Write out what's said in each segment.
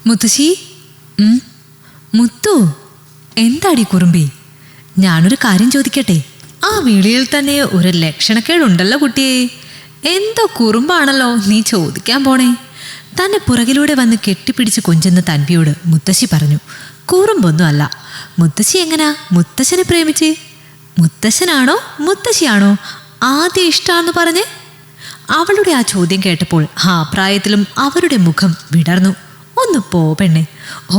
മുത്തശ്ശി. മുത്തു, എന്താടി കുറുമ്പി? ഞാനൊരു കാര്യം ചോദിക്കട്ടെ? ആ വിളിയിൽ തന്നെ ഒരു ലക്ഷണക്കേടുണ്ടല്ലോ കുട്ടിയെ. എന്തോ കുറുമ്പാണല്ലോ നീ ചോദിക്കാൻ പോണേ? തന്നെ പുറകിലൂടെ വന്ന് കെട്ടിപ്പിടിച്ച് കൊഞ്ചുന്ന തൻവിയോട് മുത്തശ്ശി പറഞ്ഞു. കുറുമ്പൊന്നും അല്ല. മുത്തശ്ശി എങ്ങനാ മുത്തശ്ശനെ പ്രേമിച്ച്? മുത്തശ്ശനാണോ മുത്തശ്ശിയാണോ ആദ്യം ഇഷ്ടമാണെന്ന് പറഞ്ഞ്? അവളുടെ ആ ചോദ്യം കേട്ടപ്പോൾ ആ പ്രായത്തിലും അവരുടെ മുഖം വിടർന്നു. ഒന്ന് പോ പെണ്ണെ,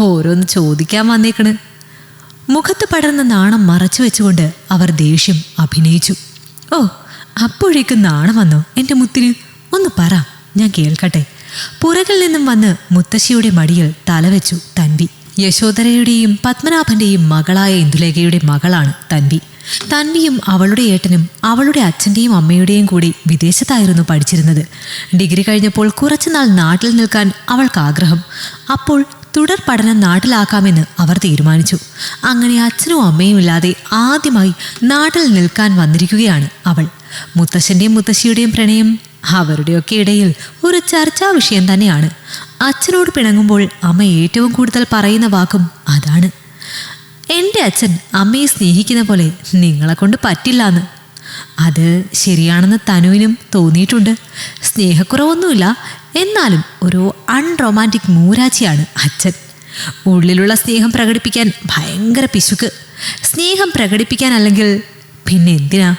ഓരോന്ന് ചോദിക്കാൻ വന്നേക്കണ്. മുഖത്ത് പടർന്ന നാണം മറച്ചു വെച്ചുകൊണ്ട് അവർ ദേഷ്യം അഭിനയിച്ചു. ഓ, അപ്പോഴേക്കും നാണം വന്നോ എൻ്റെ മുത്തിന്? ഒന്ന് പറ, ഞാൻ കേൾക്കട്ടെ. പുറകിൽ നിന്നും വന്ന് മുത്തശ്ശിയുടെ മടിയിൽ തലവെച്ചു തൻവി. യശോധരയുടെയും പത്മനാഭന്റെയും മകളായ ഇന്ദുലേഖയുടെ മകളാണ് തൻവി. തൻവിയും അവളുടെ ഏട്ടനും അവളുടെ അച്ഛൻ്റെയും അമ്മയുടെയും കൂടി വിദേശത്തായിരുന്നു പഠിച്ചിരുന്നത്. ഡിഗ്രി കഴിഞ്ഞപ്പോൾ കുറച്ചുനാൾ നാട്ടിൽ നിൽക്കാൻ അവൾക്ക് ആഗ്രഹം. അപ്പോൾ തുടർ പഠനം നാട്ടിലാക്കാമെന്ന് അവർ തീരുമാനിച്ചു. അങ്ങനെ അച്ഛനും അമ്മയും ഇല്ലാതെ ആദ്യമായി നാട്ടിൽ നിൽക്കാൻ വന്നിരിക്കുകയാണ് അവൾ. മുത്തശ്ശൻ്റെയും മുത്തശ്ശിയുടെയും പ്രണയം അവരുടെയൊക്കെ ഇടയിൽ ഒരു ചർച്ചാ വിഷയം തന്നെയാണ്. അച്ഛനോട് പിണങ്ങുമ്പോൾ അമ്മ ഏറ്റവും കൂടുതൽ പറയുന്ന വാക്കും അതാണ്. എൻ്റെ അച്ഛൻ അമ്മയെ സ്നേഹിക്കുന്ന പോലെ നിങ്ങളെ കൊണ്ട് പറ്റില്ലാന്ന്. അത് ശരിയാണെന്ന് തനുവിനും തോന്നിയിട്ടുണ്ട്. സ്നേഹക്കുറവൊന്നുമില്ല, എന്നാലും ഒരു അൺറൊമാൻറ്റിക് മൂരാച്ചിയാണ് അച്ഛൻ. ഉള്ളിലുള്ള സ്നേഹം പ്രകടിപ്പിക്കാൻ ഭയങ്കര പിശുക്ക്. സ്നേഹം പ്രകടിപ്പിക്കാൻ അല്ലെങ്കിൽ പിന്നെ എന്തിനാ?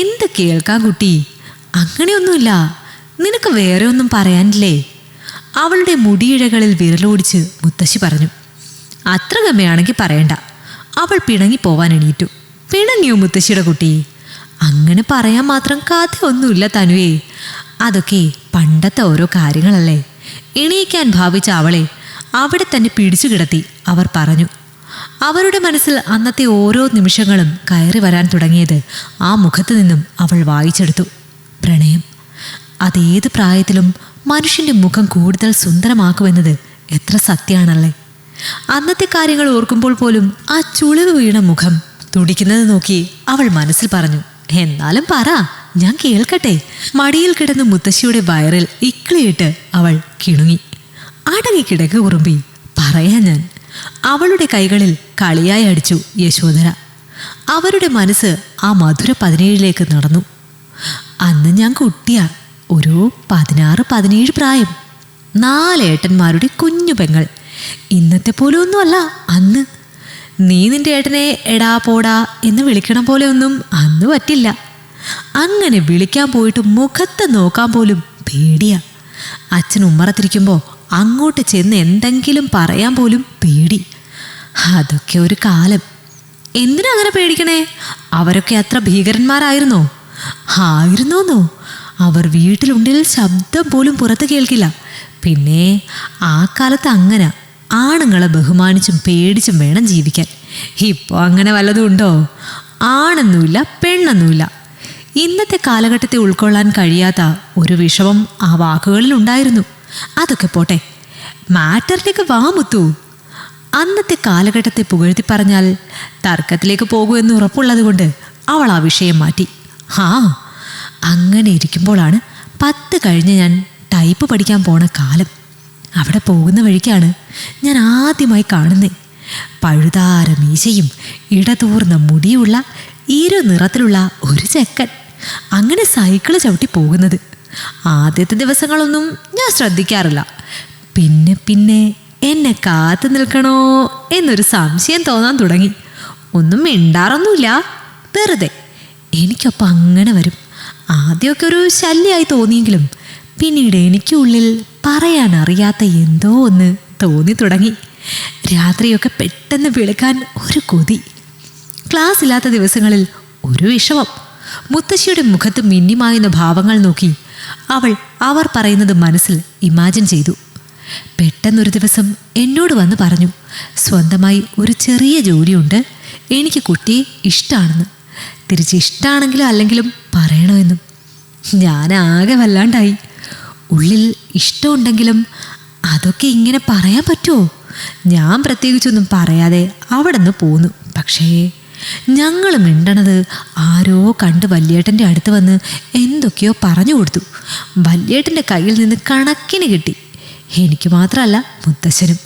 എന്ത് കേൾക്കാൻ കുട്ടി? അങ്ങനെയൊന്നുമില്ല. നിനക്ക് വേറെ ഒന്നും പറയാനില്ലേ? അവളുടെ മുടിയിഴകളിൽ വിരലോടിച്ച് മുത്തശ്ശി പറഞ്ഞു. അത്ര ഗമയാണെങ്കിൽ പറയണ്ട. അവൾ പിണങ്ങിപ്പോവാൻ എണീറ്റു. പിണങ്ങിയോ മുത്തശ്ശിയുടെ കുട്ടി? അങ്ങനെ പറയാൻ മാത്രം കഥയൊന്നുമില്ല തനുവേ. അതൊക്കെ പണ്ടത്തെ ഓരോ കാര്യങ്ങളല്ലേ. എണീക്കാൻ ഭാവിച്ച അവളെ അവിടെ തന്നെ പിടിച്ചു കിടത്തി അവർ പറഞ്ഞു. അവരുടെ മനസ്സിൽ അന്നത്തെ ഓരോ നിമിഷങ്ങളും കയറി വരാൻ തുടങ്ങിയത് ആ മുഖത്തു നിന്നും അവൾ വായിച്ചെടുത്തു. പ്രണയം അതേത് പ്രായത്തിലും മനുഷ്യൻ്റെ മുഖം കൂടുതൽ സുന്ദരമാക്കുമെന്നത് എത്ര സത്യമാണല്ലേ. അന്നത്തെ കാര്യങ്ങൾ ഓർക്കുമ്പോൾ പോലും ആ ചുളിവ് വീണ മുഖം തുടിക്കുന്നത് നോക്കി അവൾ മനസ്സിൽ പറഞ്ഞു. എന്നാലും പറ, ഞാൻ കേൾക്കട്ടെ. മടിയിൽ കിടന്ന് മുത്തശ്ശിയുടെ വയറിൽ ഇക്കിളിയിട്ട് അവൾ കിണുങ്ങി. അടങ്ങിക്കിടക്ക് കുറുമ്പി, പറയാൻ ഞാൻ. അവളുടെ കൈകളിൽ കളിയായി അടിച്ചു യശോധര. അവരുടെ മനസ്സ് ആ മധുര 17ലേക്ക് നടന്നു. അന്ന് ഞാൻ കുട്ടിയാ, ഒരു 16-17 പ്രായം. 4 ഏട്ടന്മാരുടെ കുഞ്ഞു പെങ്ങൾ. ഇന്നത്തെ പോലെ ഒന്നുമല്ല അന്ന്. നീ നിന്റെ ഏട്ടനെ എടാ പോടാ എന്ന് വിളിക്കണ പോലെ ഒന്നും അന്ന് പറ്റില്ല. അങ്ങനെ വിളിക്കാൻ പോയിട്ട് മുഖത്ത് നോക്കാൻ പോലും പേടിയാ. അച്ഛൻ ഉമ്മറത്തിരിക്കുമ്പോൾ അങ്ങോട്ട് ചെന്ന് എന്തെങ്കിലും പറയാൻ പോലും പേടി. അതൊക്കെ ഒരു കാലം. എന്തിനാ അങ്ങനെ പേടിക്കണേ? അവരൊക്കെ അത്ര ഭീകരന്മാരായിരുന്നോ? ആയിരുന്നോന്നോ? അവർ വീട്ടിലുണ്ടെങ്കിൽ ശബ്ദം പോലും പുറത്ത് കേൾക്കില്ല. പിന്നെ ആ കാലത്ത് അങ്ങനെ ആണുങ്ങളെ ബഹുമാനിച്ചും പേടിച്ചും വേണം ജീവിക്കാൻ. ഇപ്പോൾ അങ്ങനെ വല്ലതും ഉണ്ടോ? ആണെന്നുമില്ല പെണ്ണെന്നുമില്ല. ഇന്നത്തെ കാലഘട്ടത്തെ ഉൾക്കൊള്ളാൻ കഴിയാത്ത ഒരു വിഷമം ആ വാക്കുകളിൽ ഉണ്ടായിരുന്നു. അതൊക്കെ പോട്ടെ, മാറ്ററിലേക്ക് വാ മുത്തു. അന്നത്തെ കാലഘട്ടത്തെ പുകഴ്ത്തി പറഞ്ഞാൽ തർക്കത്തിലേക്ക് പോകൂ എന്ന് ഉറപ്പുള്ളത് കൊണ്ട് അവൾ ആ വിഷയം മാറ്റി. അങ്ങനെ ഇരിക്കുമ്പോഴാണ് 10 കഴിഞ്ഞ് ഞാൻ ടൈപ്പ് പഠിക്കാൻ പോണ കാലം. അവിടെ പോകുന്ന വഴിക്കാണ് ഞാൻ ആദ്യമായി കാണുന്നത്. പഴുതാര മീശയും ഇടതൂർന്ന മുടിയുള്ള നിറത്തിലുള്ള ഒരു ചെക്കൻ അങ്ങനെ സൈക്കിള് ചവിട്ടി പോകുന്നത്. ആദ്യത്തെ ദിവസങ്ങളൊന്നും ഞാൻ ശ്രദ്ധിക്കാറില്ല. പിന്നെ പിന്നെ എന്നെ കാത്തു നിൽക്കണോ എന്നൊരു സംശയം തോന്നാൻ തുടങ്ങി. ഒന്നും മിണ്ടാറൊന്നുമില്ല, വെറുതെ എനിക്കൊപ്പം അങ്ങനെ വരും. ആദ്യമൊക്കെ ഒരു ശല്യമായി തോന്നിയെങ്കിലും പിന്നീട് എനിക്കുള്ളിൽ പറയാൻ അറിയാത്ത എന്തോ ഒന്ന് തോന്നി തുടങ്ങി. രാത്രിയൊക്കെ പെട്ടെന്ന് വിളിക്കാൻ ഒരു കൊതി. ക്ലാസ് ഇല്ലാത്ത ദിവസങ്ങളിൽ ഒരു വിഷമം. മുത്തശ്ശിയുടെ മുഖത്ത് മിന്നിമായുന്ന ഭാവങ്ങൾ നോക്കി അവർ പറയുന്നത് മനസ്സിൽ ഇമാജിൻ ചെയ്തു. പെട്ടെന്നൊരു ദിവസം എന്നോട് വന്ന് പറഞ്ഞു, സ്വന്തമായി ഒരു ചെറിയ ജോലിയുണ്ട്, എനിക്ക് കുട്ടിയെ ഇഷ്ടമാണെന്ന്. തിരിച്ച് ഇഷ്ടമാണെങ്കിലും അല്ലെങ്കിലും പറയണമെന്നും. ഞാനാകെ വല്ലാണ്ടായി. ഉള്ളിൽ ഇഷ്ടമുണ്ടെങ്കിലും അതൊക്കെ ഇങ്ങനെ പറയാൻ പറ്റുമോ? ഞാൻ പ്രത്യേകിച്ചൊന്നും പറയാതെ അവിടെ നിന്ന് പോന്നു. പക്ഷേ ഞങ്ങൾ മിണ്ടണത് ആരോ കണ്ട് വല്യേട്ടൻ്റെ അടുത്ത് വന്ന് എന്തൊക്കെയോ പറഞ്ഞു കൊടുത്തു. വല്യേട്ടൻ്റെ കയ്യിൽ നിന്ന് കണക്കിന് കിട്ടി. എനിക്ക് മാത്രമല്ല മുത്തശ്ശനും.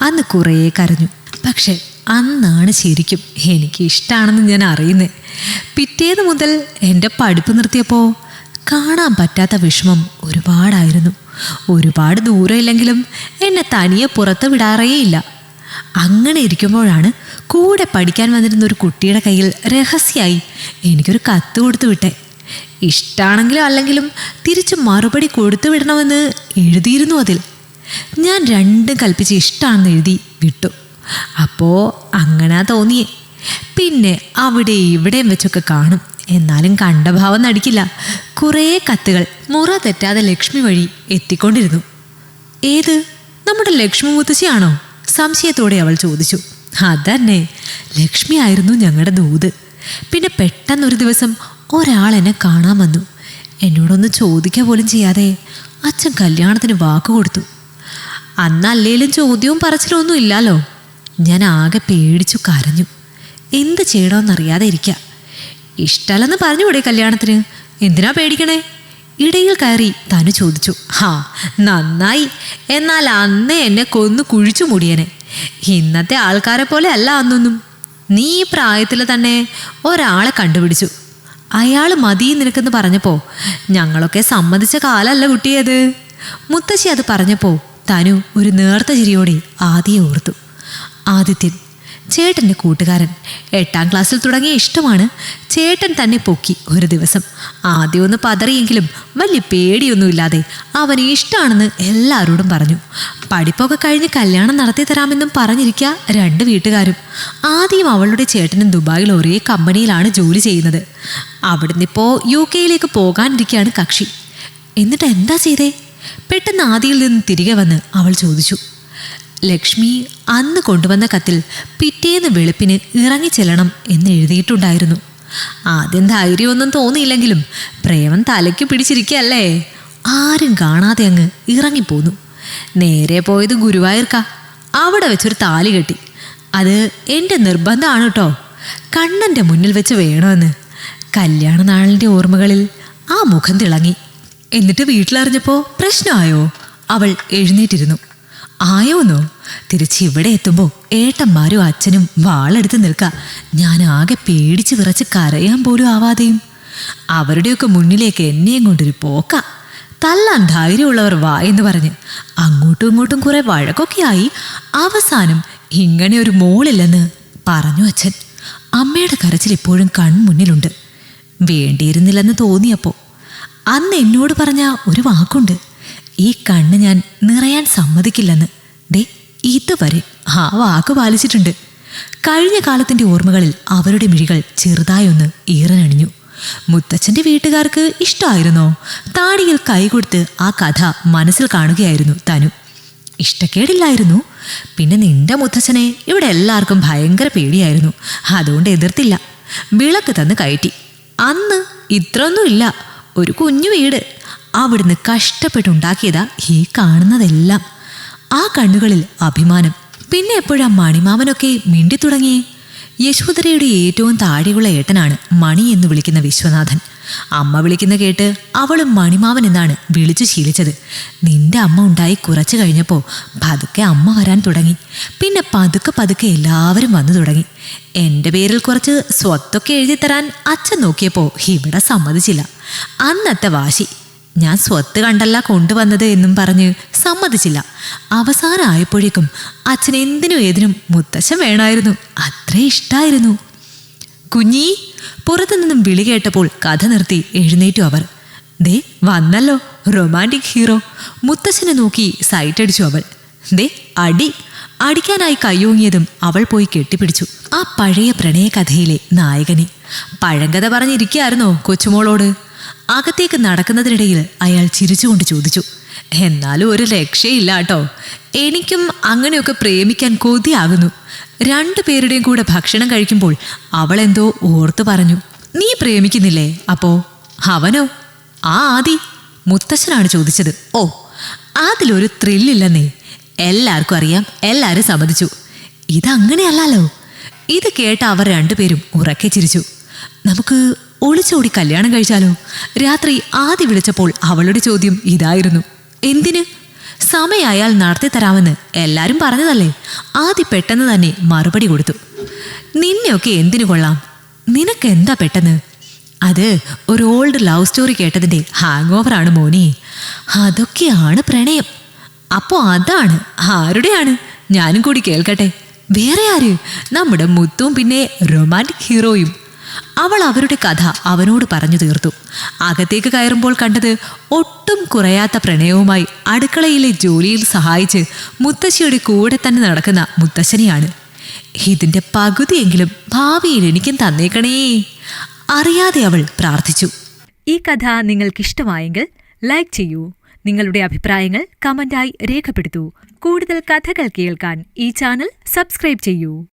അന്ന് കുറേ കരഞ്ഞു. പക്ഷെ അന്നാണ് ശരിക്കും എനിക്ക് ഇഷ്ടമാണെന്ന് ഞാൻ അറിയുന്നത്. പിറ്റേന്ന് മുതൽ എൻ്റെ പഠിപ്പ് നിർത്തിയപ്പോൾ കാണാൻ പറ്റാത്ത വിഷമം ഒരുപാടായിരുന്നു. ഒരുപാട് ദൂരമില്ലെങ്കിലും എന്നെ തനിയെ പുറത്ത് വിടാറേയില്ല. അങ്ങനെ ഇരിക്കുമ്പോഴാണ് കൂടെ പഠിക്കാൻ വന്നിരുന്ന ഒരു കുട്ടിയുടെ കയ്യിൽ രഹസ്യമായി എനിക്കൊരു കത്ത് കൊടുത്തു വിട്ടേ. ഇഷ്ടമാണെങ്കിലും അല്ലെങ്കിലും തിരിച്ച് മറുപടി കൊടുത്തു വിടണമെന്ന് എഴുതിയിരുന്നു അതിൽ. ഞാൻ രണ്ടും കൽപ്പിച്ച് ഇഷ്ടമാണെന്ന് എഴുതി വിട്ടു. അപ്പോൾ അങ്ങനെ തോന്നിയേ. പിന്നെ അവിടെ ഇവിടെയും വെച്ചൊക്കെ കാണും, എന്നാലും കണ്ട ഭാവം നടിക്കില്ല. കുറേ കത്തുകൾ മുറ തെറ്റാതെ ലക്ഷ്മി വഴി എത്തിക്കൊണ്ടിരുന്നു. ഏത്, നമ്മുടെ ലക്ഷ്മി മുത്തശ്ശിയാണോ? സംശയത്തോടെ അവൾ ചോദിച്ചു. അതന്നെ, ലക്ഷ്മി ആയിരുന്നു ഞങ്ങളുടെ ദൂത്. പിന്നെ പെട്ടെന്നൊരു ദിവസം ഒരാൾ എന്നെ കാണാൻ വന്നു. എന്നോടൊന്ന് ചോദിക്കുക പോലും ചെയ്യാതെ അച്ഛൻ കല്യാണത്തിന് വാക്ക് കൊടുത്തു. അന്നല്ലേലും ചോദ്യവും പറച്ചിലൊന്നും ഇല്ലല്ലോ. ഞാൻ ആകെ പേടിച്ചു കരഞ്ഞു. എന്ത് ചെയ്യണമെന്നറിയാതെ ഇരിക്കുക. ഇഷ്ടമല്ലെന്ന് പറഞ്ഞുകൂടെ കല്യാണത്തിന്? എന്തിനാ പേടിക്കണേ? ഇടയിൽ കയറി തനു ചോദിച്ചു. ഹാ, നന്നായി. എന്നാൽ അന്നേ എന്നെ കൊന്നു കുഴിച്ചു മൂടിയനെ. ഇന്നത്തെ ആൾക്കാരെ പോലെ അല്ല അന്നൊന്നും. നീ ഈ പ്രായത്തിൽ തന്നെ ഒരാളെ കണ്ടുപിടിച്ചു. അയാൾ മതി നിനക്കെന്ന് പറഞ്ഞപ്പോൾ ഞങ്ങളൊക്കെ സമ്മതിച്ച കാലമല്ല കുട്ടിയത്. മുത്തശ്ശി അത് പറഞ്ഞപ്പോൾ തനു ഒരു നേർത്ത ചിരിയോടെ ആദിയെ ഓർത്തു. ആദിത്യൻ, ചേട്ടൻ്റെ കൂട്ടുകാരൻ. 8ാം ക്ലാസ്സിൽ തുടങ്ങിയ ഇഷ്ടമാണ്. ചേട്ടൻ തന്നെ പൊക്കി ഒരു ദിവസം. ആദ്യം ഒന്ന് പതറിയെങ്കിലും വലിയ പേടിയൊന്നുമില്ലാതെ അവന് ഇഷ്ടമാണെന്ന് എല്ലാവരോടും പറഞ്ഞു. പഠിപ്പൊക്കെ കഴിഞ്ഞ് കല്യാണം നടത്തി തരാമെന്നും പറഞ്ഞിരിക്കുക 2 വീട്ടുകാരും. ആദ്യം അവളുടെ ചേട്ടനും ദുബായിൽ ഒരേ കമ്പനിയിലാണ് ജോലി ചെയ്യുന്നത്. അവിടുന്ന് ഇപ്പോൾ UK പോകാനിരിക്കുകയാണ് കക്ഷി. എന്നിട്ട് എന്താ ചെയ്തേ? പെട്ടെന്ന് ആദിയിൽ നിന്ന് തിരികെ വന്ന് അവൾ ചോദിച്ചു. ലക്ഷ്മി അന്ന് കൊണ്ടുവന്ന കത്തിൽ പിറ്റേന്ന് വെളുപ്പിന് ഇറങ്ങിച്ചെല്ലണം എന്ന് എഴുതിയിട്ടുണ്ടായിരുന്നു. ആദ്യം ധൈര്യമൊന്നും തോന്നിയില്ലെങ്കിലും പ്രേമം തലയ്ക്ക് പിടിച്ചിരിക്കുകയല്ലേ. ആരും കാണാതെ അങ്ങ് ഇറങ്ങിപ്പോന്നു. നേരെ പോയത് ഗുരുവായൂർക്കാ. അവിടെ വെച്ചൊരു താലി കെട്ടി. അത് എൻ്റെ നിർബന്ധമാണ് കേട്ടോ. കണ്ണൻ്റെ മുന്നിൽ വെച്ച് വേണമെന്ന്. കല്യാണ നാളിൻ്റെ ഓർമ്മകളിൽ ആ മുഖം തിളങ്ങി. എന്നിട്ട് വീട്ടിലറിഞ്ഞപ്പോൾ പ്രശ്നമായോ? അവൾ എഴുന്നേറ്റിരുന്നു. ആയോന്നോ? തിരിച്ചിവിടെ എത്തുമ്പോൾ ഏട്ടന്മാരും അച്ഛനും വാളെടുത്ത് നിൽക്കുക. ഞാൻ ആകെ പേടിച്ച് വിറച്ച് കരയാൻ പോലും ആവാതെയും. അവരുടെയൊക്കെ മുന്നിലേക്ക് എന്നെയും കൊണ്ടൊരു പോക്ക. തല്ലാൻ ധൈര്യമുള്ളവർ വാ എന്ന് പറഞ്ഞ് അങ്ങോട്ടും ഇങ്ങോട്ടും കുറെ വഴക്കൊക്കെ ആയി. അവസാനം ഇങ്ങനെ ഒരു മോളില്ലെന്ന് പറഞ്ഞു അച്ഛൻ. അമ്മയുടെ കരച്ചിൽ ഇപ്പോഴും കൺമുന്നിലുണ്ട്. വേണ്ടിയിരുന്നില്ലെന്ന് തോന്നിയപ്പോൾ അന്ന് എന്നോട് പറഞ്ഞ ഒരു വാക്കുണ്ട്. ഈ കണ്ണ് ഞാൻ നിറയാൻ സമ്മതിക്കില്ലെന്ന്. ദേ ഇതുവരെ ആ വാക്ക് പാലിച്ചിട്ടുണ്ട്. കഴിഞ്ഞ കാലത്തിൻ്റെ ഓർമ്മകളിൽ അവരുടെ മിഴികൾ ചെറുതായൊന്ന് ഈറനണിഞ്ഞു. മുത്തച്ഛൻ്റെ വീട്ടുകാർക്ക് ഇഷ്ടമായിരുന്നോ? താടിയിൽ കൈകൊടുത്ത് ആ കഥ മനസ്സിൽ കാണുകയായിരുന്നു തനു. ഇഷ്ടക്കേടില്ലായിരുന്നു. പിന്നെ നിന്റെ മുത്തച്ഛനെ ഇവിടെ എല്ലാവർക്കും ഭയങ്കര പേടിയായിരുന്നു. അതുകൊണ്ട് എതിർത്തില്ല. വിളക്ക് തന്ന് കയറ്റി. അന്ന് ഇത്രയൊന്നുമില്ല, ഒരു കുഞ്ഞു വീട്. അവിടുന്ന് കഷ്ടപ്പെട്ടുണ്ടാക്കിയതാ ഈ കാണുന്നതെല്ലാം. ആ കണ്ണുകളിൽ അഭിമാനം. പിന്നെ എപ്പോഴാ മണിമാമനൊക്കെ മിണ്ടിത്തുടങ്ങിയേ? യശോധരയുടെ ഏറ്റവും താഴെയുള്ള ഏട്ടനാണ് മണി എന്ന് വിളിക്കുന്ന വിശ്വനാഥൻ. അമ്മ വിളിക്കുന്ന കേട്ട് അവളും മണിമാവൻ എന്നാണ് വിളിച്ചു ശീലിച്ചത്. നിന്റെ അമ്മ ഉണ്ടായി കുറച്ചു കഴിഞ്ഞപ്പോൾ പതുക്കെ അമ്മ വരാൻ തുടങ്ങി. പിന്നെ പതുക്കെ പതുക്കെ എല്ലാവരും വന്നു തുടങ്ങി. എൻ്റെ പേരിൽ കുറച്ച് സ്വത്തൊക്കെ എഴുതിത്തരാൻ അച്ഛൻ നോക്കിയപ്പോൾ ഇവിടെ സമ്മതിച്ചില്ല. അന്നത്തെ വാശി. ഞാൻ സ്വത്ത് കണ്ടല്ല കൊണ്ടുവന്നത് എന്നും പറഞ്ഞ് സമ്മതിച്ചില്ല. അവസാനം ആയപ്പോഴേക്കും അച്ഛൻ എന്തിനും ഏതിനും മുത്തശ്ശൻ വേണമായിരുന്നു. അത്രേ ഇഷ്ടമായിരുന്നു. കുഞ്ഞീ, പുറത്തു നിന്നും വിളി കേട്ടപ്പോൾ കഥ നിർത്തി എഴുന്നേറ്റു അവർ. ദേ വന്നല്ലോ റൊമാൻറ്റിക് ഹീറോ. മുത്തശ്ശനെ നോക്കി സൈറ്റടിച്ചു അവൾ. ദേ അടി. അടിക്കാനായി കയ്യോങ്ങിയതും അവൾ പോയി കെട്ടിപ്പിടിച്ചു ആ പഴയ പ്രണയകഥയിലെ നായകനെ. പഴങ്കഥ പറഞ്ഞിരിക്കുകയായിരുന്നോ കൊച്ചുമോളോട്? അകത്തേക്ക് നടക്കുന്നതിനിടയിൽ അയാൾ ചിരിച്ചുകൊണ്ട് ചോദിച്ചു. എന്നാലും ഒരു രക്ഷയില്ല കേട്ടോ. എനിക്കും അങ്ങനെയൊക്കെ പ്രേമിക്കാൻ കൊതിയാകുന്നു. 2 പേരുടെയും കൂടെ ഭക്ഷണം കഴിക്കുമ്പോൾ അവളെന്തോ ഓർത്തു പറഞ്ഞു. നീ പ്രേമിക്കുന്നില്ലേ അപ്പോ? അവനോ? ആ ആദി. മുത്തശ്ശനാണ് ചോദിച്ചത്. ഓ, അതിലൊരു ത്രില്ലില്ലെന്നേ. എല്ലാവർക്കും അറിയാം, എല്ലാവരും സമ്മതിച്ചു. ഇതങ്ങനെയല്ലോ. ഇത് കേട്ട അവർ 2 പേരും ഉറക്കെ ചിരിച്ചു. നമുക്ക് ഒളിച്ചോടി കല്യാണം കഴിച്ചാലോ? രാത്രി ആദി വിളിച്ചപ്പോൾ അവളുടെ ചോദ്യം ഇതായിരുന്നു. എന്തിന്? സമയായാൽ നടത്തി തരാമെന്ന് എല്ലാരും പറഞ്ഞതല്ലേ. ആദ്യ പെട്ടെന്ന് തന്നെ മറുപടി കൊടുത്തു. നിന്നെയൊക്കെ എന്തിനു കൊള്ളാം, നിനക്കെന്താ പെട്ടെന്ന്? അത് ഒരു ഓൾഡ് ലവ് സ്റ്റോറി കേട്ടതിന്റെ ഹാങ് ഓവറാണ് മോനി. അതൊക്കെയാണ് പ്രണയം. അപ്പോ അതാണ്. ആരുടെയാണ്? ഞാനും കൂടി കേൾക്കട്ടെ. വേറെ ആര്? നമ്മുടെ മുത്തും പിന്നെ റൊമാൻറ്റിക് ഹീറോയും. അവൾ അവരുടെ കഥ അവനോട് പറഞ്ഞു തീർത്തു. അകത്തേക്ക് കയറുമ്പോൾ കണ്ടത് ഒട്ടും കുറയാത്ത പ്രണയവുമായി അടുക്കളയിലെ ജോലിയിൽ സഹായിച്ച് മുത്തശ്ശിയുടെ കൂടെ തന്നെ നടക്കുന്ന മുത്തശ്ശനെയാണ്. ഇതിന്റെ പകുതിയെങ്കിലും ഭാവിയിൽ എനിക്കും തന്നേക്കണേ. അറിയാതെ അവൾ പ്രാർത്ഥിച്ചു. ഈ കഥ നിങ്ങൾക്കിഷ്ടമായെങ്കിൽ ലൈക്ക് ചെയ്യൂ. നിങ്ങളുടെ അഭിപ്രായങ്ങൾ കമന്റായി രേഖപ്പെടുത്തൂ. കൂടുതൽ കഥകൾ കേൾക്കാൻ ഈ ചാനൽ സബ്സ്ക്രൈബ് ചെയ്യൂ.